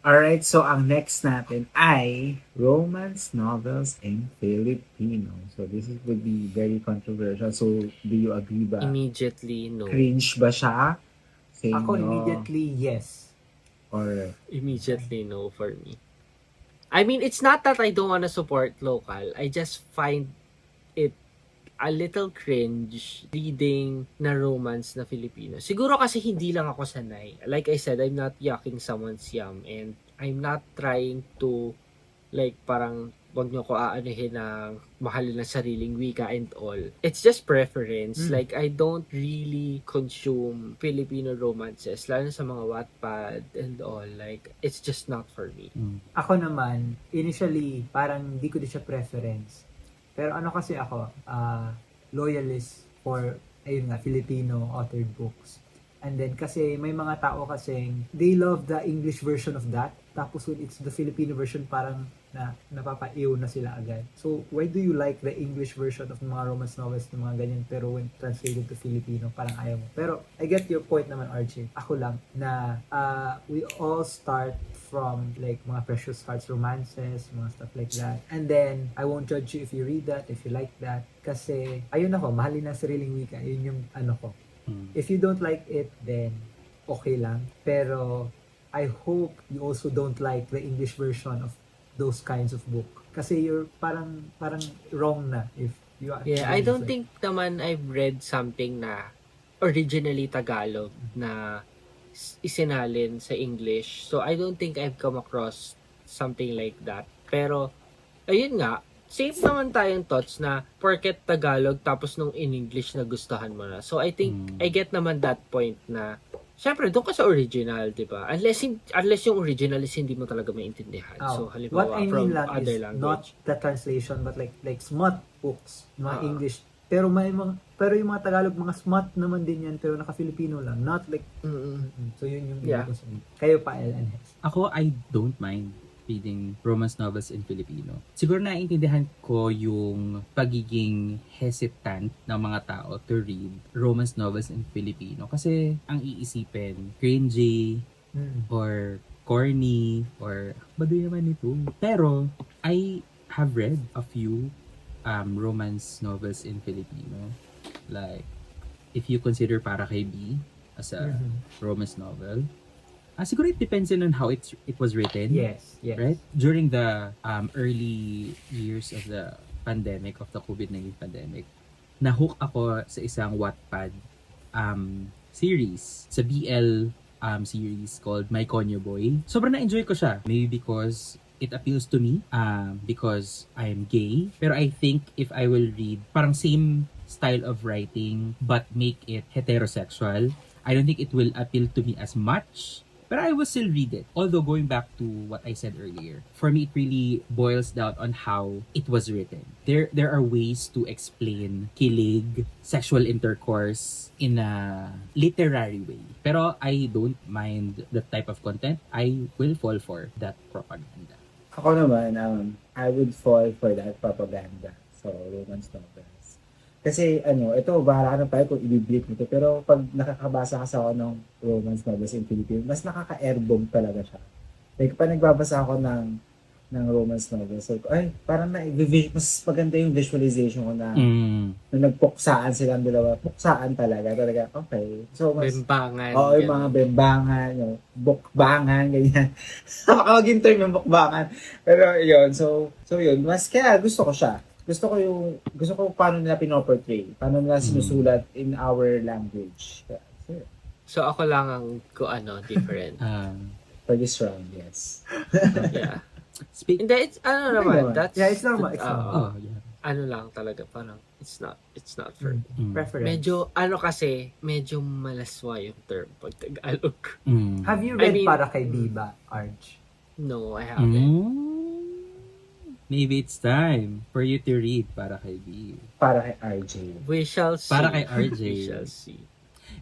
Alright, so ang next natin ay romance novels in Filipino. So this would be very controversial. So do you agree ba? Immediately, no. Cringe ba siya? Say Ako no. immediately, yes. Or Immediately, no for me. I mean, it's not that I don't want to support local. I just find it a little cringe reading na romance na Filipino. Siguro kasi hindi lang ako sanay. Like I said, I'm not yucking someone's yum and I'm not trying to like parang wag nyo ko aanuhin ng mahalin ng sariling wika and all. It's just preference. Mm. Like, I don't really consume Filipino romances, lalo sa mga Wattpad and all. Like, it's just not for me. Ako naman, initially, parang di ko din siya preference. Pero ano kasi ako, loyalist for, ayun nga, Filipino authored books. And then kasi may mga tao kasing they love the English version of that. Tapos when it's the Filipino version, parang napapaiw na sila agad. So, why do you like the English version of mga romance novels ng mga ganyan, pero when translated to Filipino, parang ayaw mo. Pero, I get your point naman, RJ. Ako lang, na we all start from like mga Precious Hearts romances, mga stuff like that. And then, I won't judge you if you read that, if you like that. Kasi, ayun ako, mahalin ang sariling wika. Yun yung ano ko. If you don't like it, then okay lang. Pero, I hope you also don't like the English version of those kinds of book. Kasi you're parang wrong na if you are. Yeah, I don't think naman I've read something na originally Tagalog na isinalin sa English. So, I don't think I've come across something like that. Pero, ayun nga, safe naman tayong thoughts na porket Tagalog tapos nung in English na gustuhan mo na. So, I think, I get naman that point na syempre, doon ka sa original, di ba? Unless yung original is hindi mo talaga maintindihan. So, What halimbawa, I from mean lang other is language. not the translation, but like smut books, mga Ah. English. Pero pero yung mga Tagalog, mga smut naman din yan, pero naka-Filipino lang. Not like, so yun yung Yeah. ko sabihin. Kayo pa, L and Hes. Ako, I don't mind reading romance novels in Filipino. Siguro naiintindihan ko yung pagiging hesitant ng mga tao to read romance novels in Filipino. Kasi ang iisipin, cringy, or corny, or baduy naman ito. Pero, I have read a few romance novels in Filipino. Like, if you consider Para Kay B as a romance novel, siguro it depends on how it was written. Yes. Right? During the early years of the pandemic, of the COVID-19 pandemic, nahook ako sa isang Wattpad series, sa BL series called My Konyo Boy. Sobrang na-enjoy ko siya. Maybe because it appeals to me, because I'm gay. Pero I think if I will read parang same style of writing but make it heterosexual, I don't think it will appeal to me as much. But I will still read it. Although going back to what I said earlier, for me it really boils down on how it was written. There are ways to explain kilig, sexual intercourse in a literary way. Pero I don't mind the type of content. I will fall for that propaganda. Ako naman, I would fall for that propaganda. So, romance novels. Kasi, ito, bahala ka na tayo kung i-bleep nito. Pero, pag nakakabasa kasi ako ng romance novels in Philippines, mas nakaka-airbomb talaga siya. Like, pag nagbabasa ako ng romance novels, so, ay, parang mas maganda yung visualization ko na nung nagpuksaan silang dalawa. Puksaan talaga. Okay. So, mas, Bembangan. oo, yung mga bembangan, yung bukbangan, ganyan. Makakaging term yung bukbangan. Pero yun, so yun, mas kaya gusto ko siya. Gusto ko paano nila pinoportray, paano nila sinusulat in our language. So, yun. So, ako lang ang different. For this round, yes. Yeah. Speak. Hindi, it's, naman, that's... Yeah, it's normal, it's normal. Yeah. Ano lang talaga, parang, it's not for me. Preference. Medyo malaswa yung term pag Tagalog. Have you read I mean- Para Kay Biba, Arch? No, I haven't. Maybe it's time for you to read Para Kay B. Para kay RJ. We shall see. Para kay RJ. We shall see.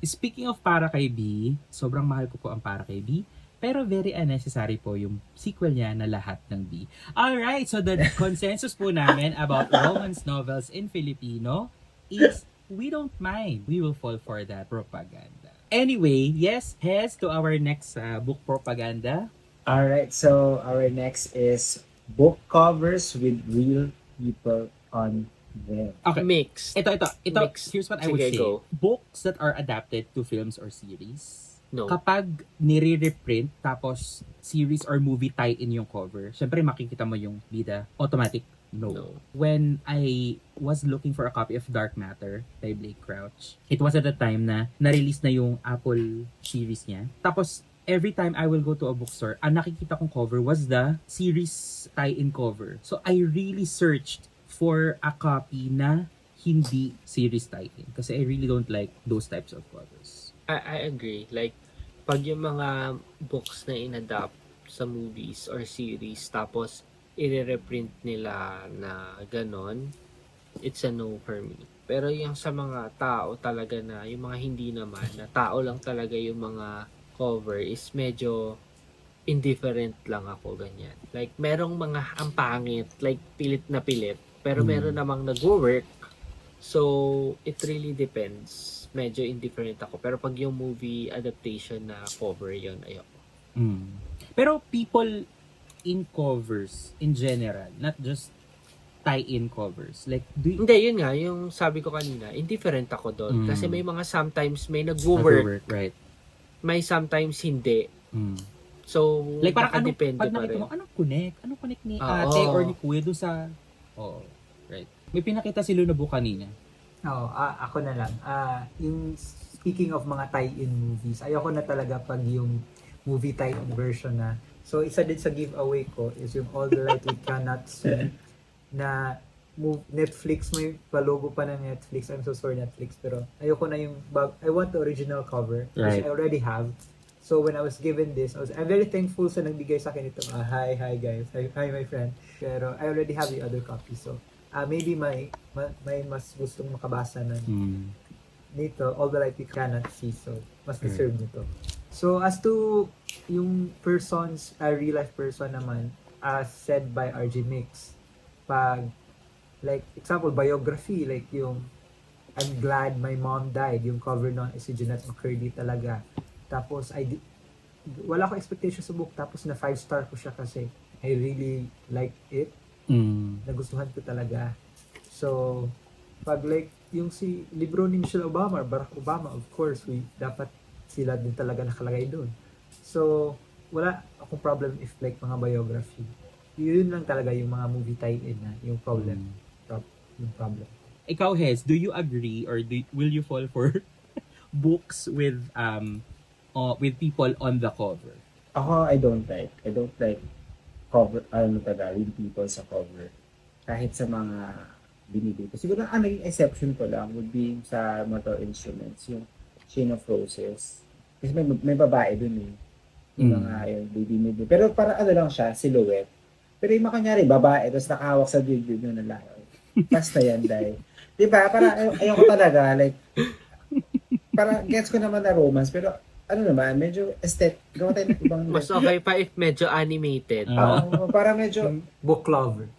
Speaking of Para Kay B, sobrang mahal ko po ang Para Kay B. Pero very unnecessary po yung sequel niya na Lahat ng B. Alright, so the consensus po namin about romance novels in Filipino is we don't mind. We will fall for that propaganda. Anyway, yes, heads to our next book propaganda. Alright, so our next is book covers with real people on them. Okay. Mixed. Ito. Mix. Here's what I would Sige, say. go. Books that are adapted to films or series, No. kapag nire-reprint tapos series or movie tie-in yung cover, syempre makikita mo yung bida. Automatic, no. When I was looking for a copy of Dark Matter by Blake Crouch, it was at the time na na-release na yung Apple series niya. Tapos, every time I will go to a bookstore, ang nakikita kong cover was the series tie-in cover. So I really searched for a copy na hindi series tie-in kasi I really don't like those types of covers. I agree. Like, pag yung mga books na inadapt sa movies or series, tapos i-reprint nila na ganon, it's a no for me. Pero yung sa mga tao talaga na, yung mga hindi naman, na tao lang talaga yung mga cover is medyo indifferent lang ako, ganyan. Like, merong mga ang pangit, like pilit na pilit, pero meron namang nag-work. So, it really depends. Medyo indifferent ako. Pero pag yung movie adaptation na cover yun, ayoko. Pero people in covers in general, not just tie-in covers. Like, Hindi, yun nga, yung sabi ko kanina, indifferent ako doon. Kasi may mga sometimes may work, nag-work, right? may sometimes hindi. So, Like parang nakadepende pag pa nakita rin. mo, anong connect? Anong connect ni Ah, ate oo. or ni kuya doon sa... Oh, right. May pinakita si Luna Bu kanina. Oo, ako na lang. Yung speaking of mga tie-in movies, ayoko na talaga pag yung movie tie-in version na. So, isa din sa giveaway ko is yung All the Light We Cannot See na Netflix, may palogo pa ng Netflix. I'm so sorry, Netflix. Pero ayoko na yung I want the original cover, which Right. I already have. So, when I was given this, I'm very thankful sa nagbigay sa akin ito. Hi guys. Hi, my friend. Pero I already have the other copy. So, maybe may mas gustong makabasa ng nito, All the Light We Cannot See. So, mas deserve nito. So, as to yung persons, real life person naman, as said by RG Mix, pag, like, example, biography, like yung I'm Glad My Mom Died, yung cover nun is si Jeanette McCurdy talaga. Tapos, wala akong expectation sa book, tapos na 5-star ko siya kasi I really like it. Nagustuhan ko talaga. So, pag like, yung si libro ni Michelle Obama or Barack Obama, of course, dapat sila din talaga nakalagay doon. So, wala akong problem if like mga biography. Yun lang talaga yung mga movie tie-in na, yung problem. Yung problem. Ikaw, Hez, do you agree or will you fall for books with people on the cover? Ako, I don't like cover, yung people sa cover. Kahit sa mga binibili ko. Siguro, yung exception ko lang would be yung sa motor instruments, yung Chain of Roses. Kasi may babae dun eh. Yung mga, yung baby middle. Pero para lang siya, silhouette. Pero yung mga kanyari, babae, tapos nakahawak sa dibdib ng lalaki. Basta yan, dahil. Diba? Para, ayoko talaga, like, para, gets ko naman na romance, pero, naman, medyo aesthetic. Gawa tayo ng ibang... Mas okay pa if medyo animated. Para medyo... Book lovers.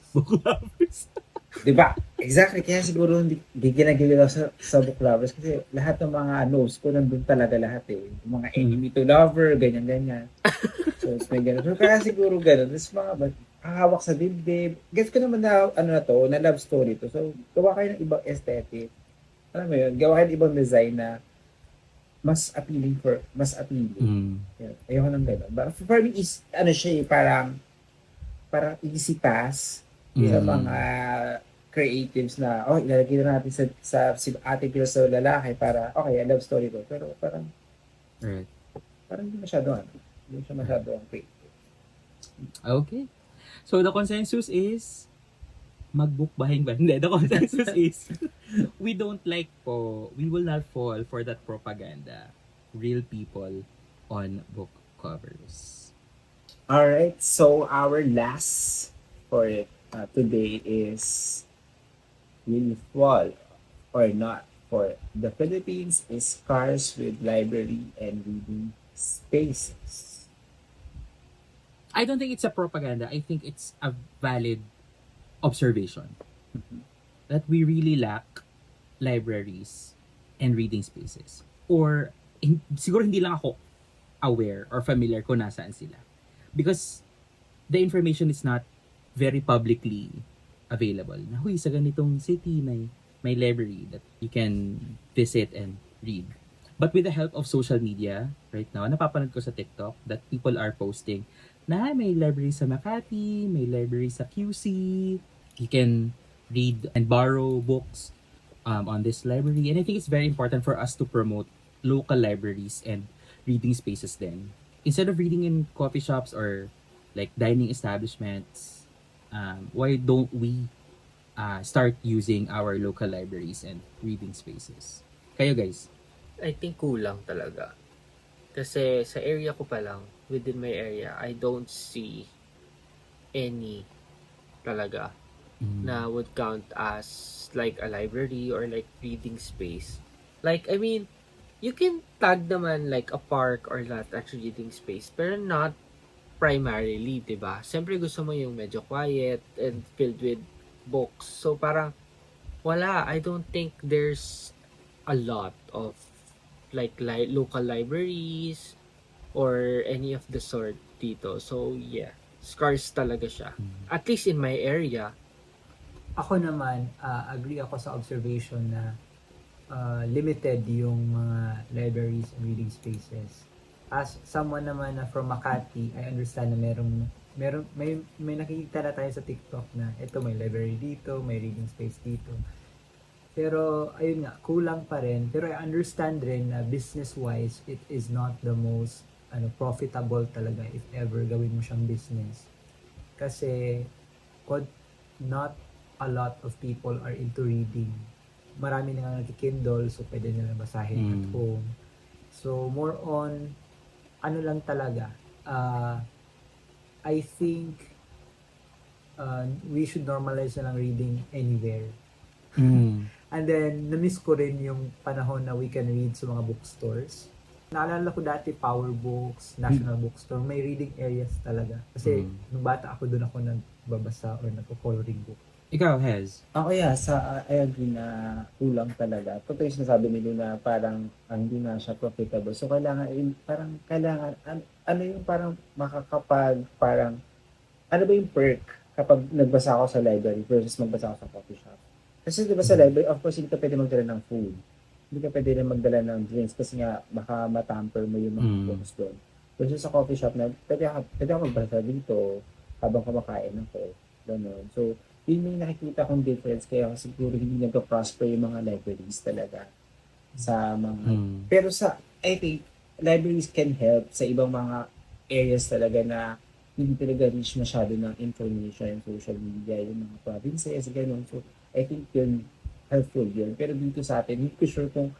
Diba? Exactly. Kaya siguro hindi ginagawin sa book lovers kasi lahat ng mga notes ko nandun talaga lahat eh. Yung mga enemy to lover, ganyan-ganyan. So, may ganun. So, kaya siguro ganun. Tapos mga hawak sa dibdib. Gets ko naman na, na love story to. So, gawa kayo ng ibang aesthetic. Alam mo yun? Gawa kayo ng ibang design na mas appealing. Yan. Ayoko ng ganun. But for me, is, siya parang easy pass sa mga creatives na, ilalagay na natin sa si ate girl sa lalaki para, okay, love story ko. Pero parang, Right. parang hindi masyado, hindi siya masyado ang creative. Okay. So, the consensus is mag-book buying ba? Hindi, the consensus is we will not fall for that propaganda. Real people on book covers. Alright, so our last for today is will you fall or not for the Philippines is cars with library and reading spaces. I don't think it's a propaganda. I think it's a valid observation that we really lack libraries and reading spaces. Or siguro hindi lang ako aware or familiar kung nasaan sila. Because the information is not very publicly available. Na, sa ganitong city may library that you can visit and read. But with the help of social media, right now, napapanood ko sa TikTok that people are posting na may library sa Makati, may library sa QC. You can read and borrow books on this library. And I think it's very important for us to promote local libraries and reading spaces then instead of reading in coffee shops or like dining establishments, why don't we start using our local libraries and reading spaces? Kayo guys? I think kulang talaga. Kasi sa area ko pa lang, within my area, I don't see any talaga na would count as like a library or like reading space. Like, I mean, you can tag naman like a park or that as reading space, pero not primarily, di ba? Siyempre gusto mo yung medyo quiet and filled with books. So parang wala, I don't think there's a lot of like local libraries or any of the sort dito. So yeah, scarce talaga siya. At least in my area. Ako naman, agree ako sa observation na limited yung mga libraries and reading spaces. As someone naman na from Makati, I understand na may nakikita na tayo sa TikTok na ito may library dito, may reading space dito. Pero ayun nga, kulang pa rin. Pero I understand rin na business-wise, it is not the most profitable talaga if ever gawin mo siyang business. Kasi not a lot of people are into reading. Marami na nga nagki-Kindle, so pwede nila basahin at home. So more on, ano lang talaga, I think we should normalize na lang reading anywhere. And then, na-miss ko rin yung panahon na we can read sa mga bookstores. Naalala ko dati, Power Books, National Bookstore, may reading areas talaga. Kasi nung bata ako, doon ako nagbabasa or nagko-coloring book. Ikaw, Hez? Ako I agree na kulang talaga. Totoo yung sinasabi nila na parang hindi na siya profitable. So kailangan, ano yung parang parang, ano ba yung perk kapag nagbasa ako sa library versus magbasa ako sa coffee shop? Kasi diba sa library, of course, hindi ka pwede magdala ng food. Hindi ka pwede na magdala ng drinks kasi nga baka matamper mo yung mga books doon. Versus sa coffee shop na, pwede ako magbasa dito habang kumakain ako. Ganun. So, yun yung nakikita kong difference kaya siguro hindi nag-prosper yung mga libraries talaga sa mga pero I think libraries can help sa ibang mga areas talaga na hindi talaga reach masyado ng information and social media, yung mga provinces, gano'n. So I think yun helpful yun, pero dito sa atin hindi ko sure kung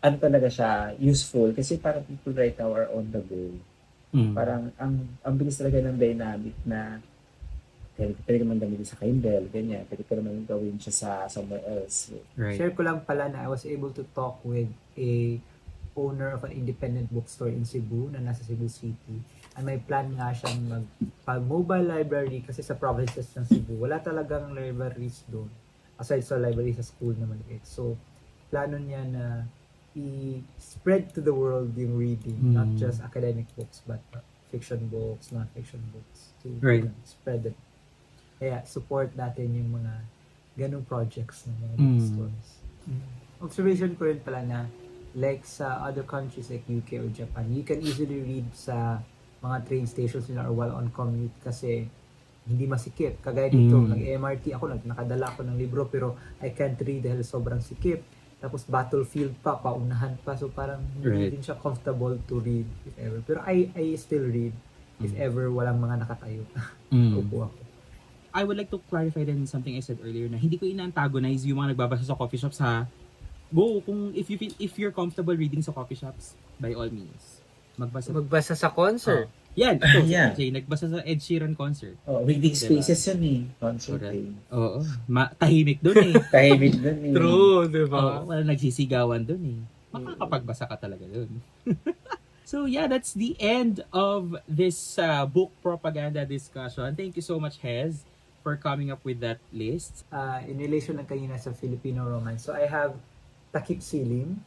ano talaga siya useful kasi parang people right now are on the go. Parang ang bilis talaga ng dynamic na pwede ka man gamitin sa Kindle, ganyan. Pwede ka naman gawin siya sa somewhere else. Right. Share ko lang pala na I was able to talk with a owner of an independent bookstore in Cebu na nasa Cebu City. And may plan nga siyang mag-mobile library kasi sa provinces ng Cebu, wala talagang libraries doon. Aside sa library sa school na maliit. So, plano niya na i-spread to the world yung reading. Not just academic books, but fiction books, non-fiction books. To spread it. Kaya support natin yung mga ganung projects ng mga bookstores. Observation ko rin pala na like sa other countries like UK or Japan, you can easily read sa mga train stations nila or while on commute kasi hindi masikip. Kagaya dito, nag-MRT ako, nakadala ako ng libro pero I can't read dahil sobrang sikip. Tapos battlefield pa, paunahan pa. So parang hindi din siya comfortable to read if ever. Pero I still read if ever walang mga nakatayo. Upo ako. I would like to clarify din something I said earlier na hindi ko ina-antagonize yung mga nagbabasa sa coffee shops ha. Go, kung if you're comfortable reading sa coffee shops, by all means. Magbasa sa concert. Yan, ito, Yeah. si AJ, nagbasa sa Ed Sheeran concert. Reading spaces yun eh. Concert Correct. eh. Oo. Tahimik dun eh. Tahimik dun eh. True, di ba? Oo, wala nagsisigawan dun eh. Makakapagbasa ka talaga dun. So yeah, that's the end of this book propaganda discussion. Thank you so much, Hez, for coming up with that list. In relation lang kanina sa Filipino romance. So I have Takip Silim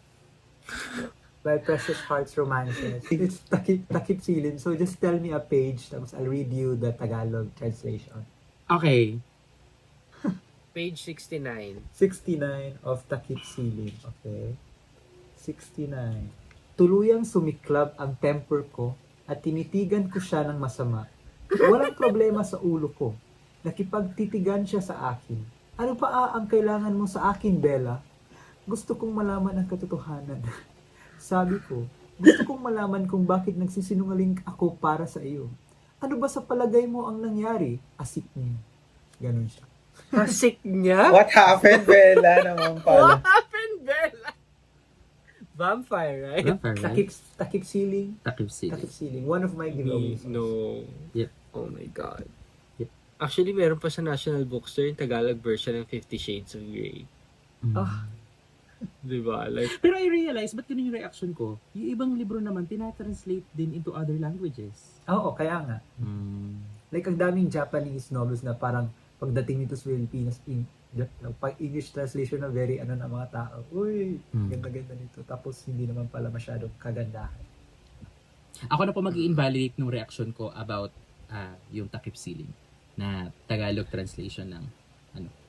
by Precious Hearts Romances. It's Takip Silim. So just tell me a page, tapos I'll read you the Tagalog translation. Okay. Page 69. 69 of Takip Silim. Okay. 69. Tuluyang sumiklab ang temper ko at tinitigan ko siya ng masama. Walang problema sa ulo ko. Nakipagtitigan siya sa akin. Ano pa ang kailangan mo sa akin, Bella? Gusto kong malaman ang katotohanan. Sabi ko, Gusto kong malaman kung bakit nagsisinungaling ako para sa iyo. Ano ba sa palagay mo ang nangyari? Asik niya. Ganon siya. Sick niya? What happened, Bella naman pala? What happened, Bella? Vampire, right? Vampire, right? Takip siling. Takip City. Takip siling. One of my giveaways. No. Yep. Oh my God. Yep. Actually, meron pa sa National Bookstore yung Tagalog version ng 50 Shades of Grey. Mm. Ah. Diba? Like, Pero I realize, ba't ganun yung reaction ko? Yung ibang libro naman, tinatranslate din into other languages. Oo, kaya nga. Like, ang daming Japanese novels na parang pagdating nito sa Pilipinas, pag English translation na very ano na mga tao, uy, ganda-ganda nito. Tapos, hindi naman pala masyadong kagandahan. Ako na po mag-i-invalidate ng reaction ko about yung Takip Siling na Tagalog translation ng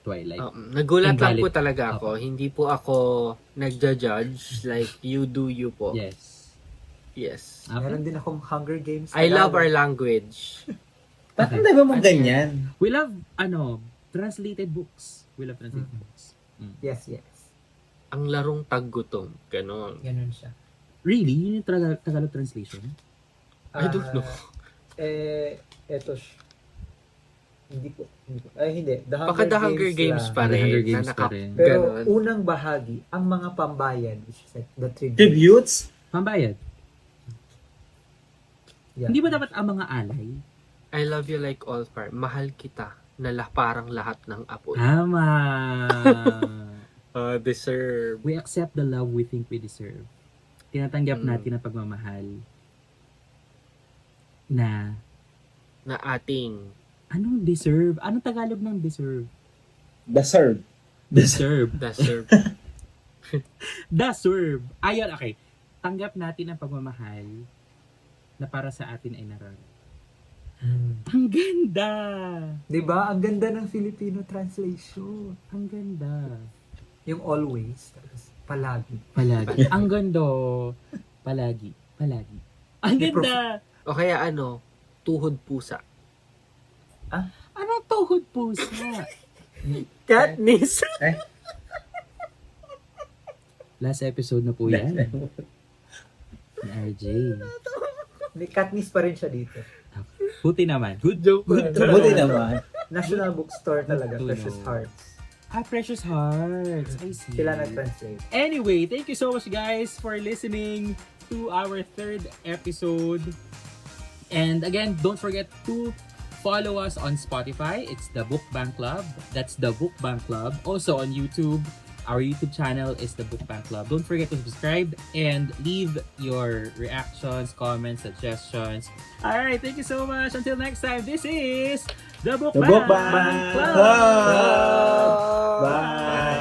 Twilight. nagulat lang po Invalid. talaga ako. Hindi po ako nagja-judge. Like, you do you po. Yes. Yes. Meron din akong Hunger Games. I love our Tagalog. language. Bakit ba mo Ano ganyan? We love, translated books. We love translated books. Yes, yes. Ang larong taggutom. Ganon. Ganon siya. Really? Yun yung Tagalog translation? I don't know. Eto siya. Hindi po. Ay, hindi. Baka The Hunger Games lang. pa rin. Hunger na Games naka- pa rin. Pero Ganon. unang bahagi, ang mga pambayan, which is like the tribute. Tributes? Pambayad. Yeah. Hindi ba dapat ang mga alay? I love you like all fire. Mahal kita. Parang lahat ng apoy. Tama. Deserve. We accept the love we think we deserve. Tinatanggap natin ang pagmamahal na Na ating anong deserve? Anong Tagalog ng deserve? Deserve. Deserve. deserve. Deserve. Ayun, okay. Tanggap natin ang pagmamahal na para sa atin ay naroon. Ang ganda! Diba? Ang ganda ng Filipino translation. Ang ganda. Yung always. Tapos palagi. Palagi. Ang ganda. Palagi. Palagi. Ang ganda! O kaya tuhod pusa. Anong tuhod pusa? Katniss. Last episode na po yan. Ni RJ. May Katniss pa rin siya dito. Buti naman. Good joke. Buti naman. National Bookstore talaga. Good to Precious know. Hearts. Precious Hearts. I see. Sila nag-translate. Anyway, thank you so much guys for listening to our third episode. And again, don't forget to follow us on Spotify. It's the Book Bank Club. That's the Book Bank Club. Also on YouTube. Our YouTube channel is the Book Bank Club. Don't forget to subscribe and leave your reactions, comments, suggestions. Alright, thank you so much. Until next time, this is the Book The Bank Book Bank Club. Club. Bye.